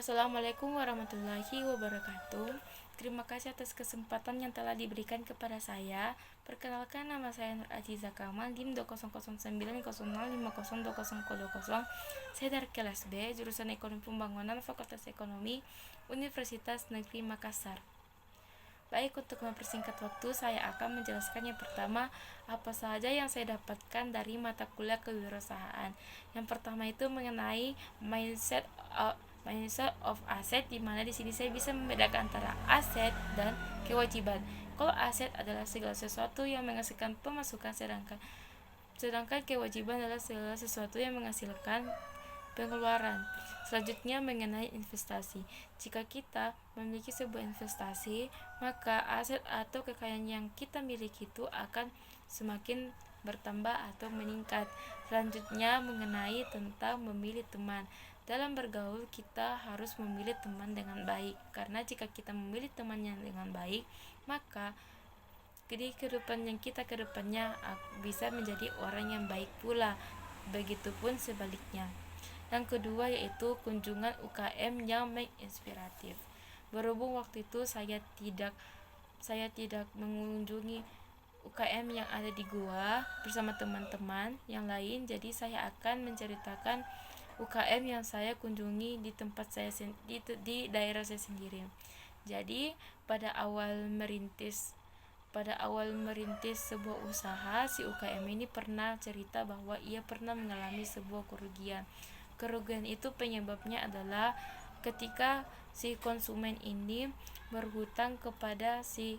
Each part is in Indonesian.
Assalamualaikum warahmatullahi wabarakatuh. Terima kasih atas kesempatan yang telah diberikan kepada saya. Perkenalkan, nama saya Nur Aziza Kamal, NIM 2009005020020. Saya dari kelas B, jurusan Ekonomi Pembangunan, Fakultas Ekonomi, Universitas Negeri Makassar. Baik, untuk mempersingkat waktu, saya akan menjelaskan yang pertama, apa saja yang saya dapatkan dari mata kuliah kewirausahaan. Yang pertama itu mengenai mindset of asset, di mana di sini saya bisa membedakan antara aset dan kewajiban. Kalau aset adalah segala sesuatu yang menghasilkan pemasukan, sedangkan kewajiban adalah segala sesuatu yang menghasilkan pengeluaran. Selanjutnya mengenai investasi. Jika kita memiliki sebuah investasi, maka aset atau kekayaan yang kita miliki itu akan semakin bertambah atau meningkat. Selanjutnya mengenai tentang memilih teman. Dalam bergaul kita harus memilih teman dengan baik, karena jika kita memilih teman yang dengan baik, maka di kehidupan yang kita kedepannya bisa menjadi orang yang baik pula. Begitupun sebaliknya. Yang kedua yaitu kunjungan UKM yang menginspiratif. Berhubung waktu itu saya tidak mengunjungi UKM yang ada di Goa bersama teman-teman yang lain, jadi saya akan menceritakan UKM yang saya kunjungi di tempat saya di daerah saya sendiri. Jadi pada awal merintis sebuah usaha, si UKM ini pernah cerita bahwa ia pernah mengalami sebuah kerugian. Kerugian itu penyebabnya adalah ketika si konsumen ini berhutang kepada si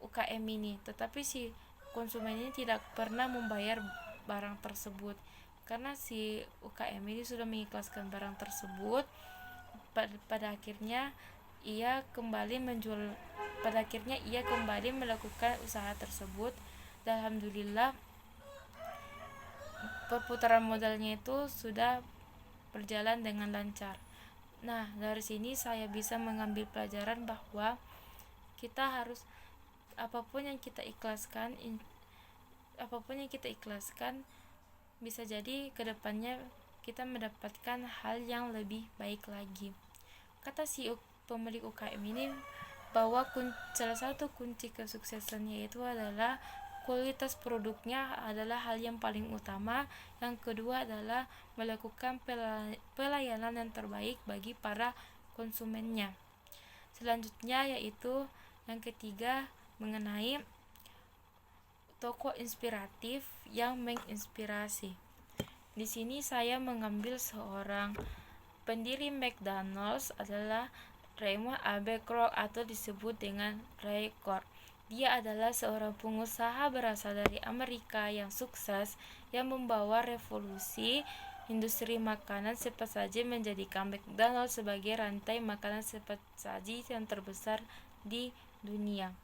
UKM ini, tetapi si konsumen ini tidak pernah membayar barang tersebut. Karena si UKM ini sudah mengikhlaskan barang tersebut, pada akhirnya ia kembali melakukan usaha tersebut, dan alhamdulillah perputaran modalnya itu sudah berjalan dengan lancar. Nah, dari sini saya bisa mengambil pelajaran bahwa kita harus apapun yang kita ikhlaskan bisa jadi kedepannya kita mendapatkan hal yang lebih baik lagi. Kata si pemilik UKM ini bahwa salah satu kunci kesuksesannya itu adalah kualitas produknya adalah hal yang paling utama. Yang kedua adalah melakukan pelayanan yang terbaik bagi para konsumennya. Selanjutnya yaitu yang ketiga mengenai tokoh inspiratif yang menginspirasi. Di sini saya mengambil seorang pendiri McDonald's adalah Raymond Abercrombie atau disebut dengan Ray Kroc. Dia adalah seorang pengusaha berasal dari Amerika yang sukses, yang membawa revolusi industri makanan cepat saji, menjadikan McDonald's sebagai rantai makanan cepat saji yang terbesar di dunia.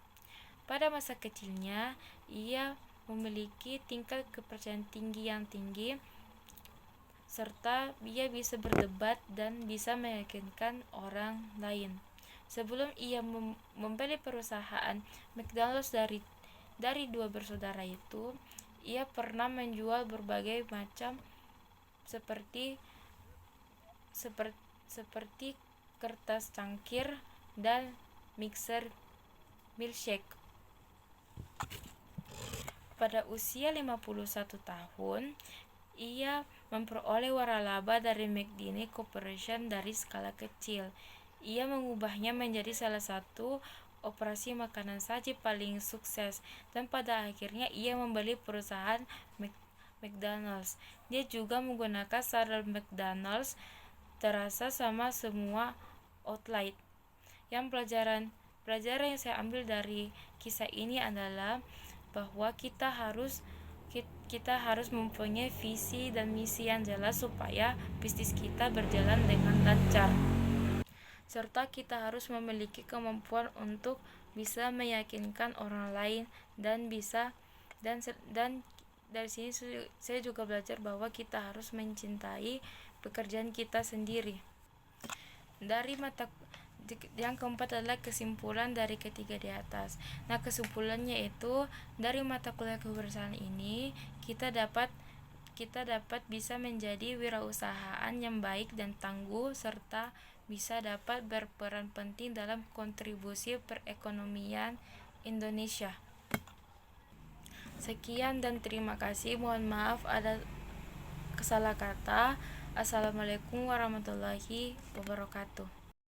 Pada masa kecilnya, ia memiliki tingkat kepercayaan yang tinggi, serta ia bisa berdebat dan bisa meyakinkan orang lain. Sebelum ia membeli perusahaan McDonald's dari dua bersaudara itu, ia pernah menjual berbagai macam seperti kertas cangkir dan mixer milkshake. Pada usia 51 tahun, ia memperoleh waralaba dari McDonald's Corporation dari skala kecil. Ia mengubahnya menjadi salah satu operasi makanan saji paling sukses, dan pada akhirnya ia membeli perusahaan McDonald's. Dia juga menggunakan sandal McDonald's, terasa sama semua outlet. Yang pelajaran yang saya ambil dari kisah ini adalah bahwa kita harus mempunyai visi dan misi yang jelas supaya bisnis kita berjalan dengan lancar, serta kita harus memiliki kemampuan untuk bisa meyakinkan orang lain dan dari sini saya juga belajar bahwa kita harus mencintai pekerjaan kita sendiri. Yang keempat adalah kesimpulan dari ketiga di atas. Nah, kesimpulannya itu dari mata kuliah kewirausahaan ini kita kita bisa menjadi wirausahaan yang baik dan tangguh, serta bisa dapat berperan penting dalam kontribusi perekonomian Indonesia. Sekian dan terima kasih. Mohon maaf ada kesalah kata. Assalamualaikum warahmatullahi wabarakatuh.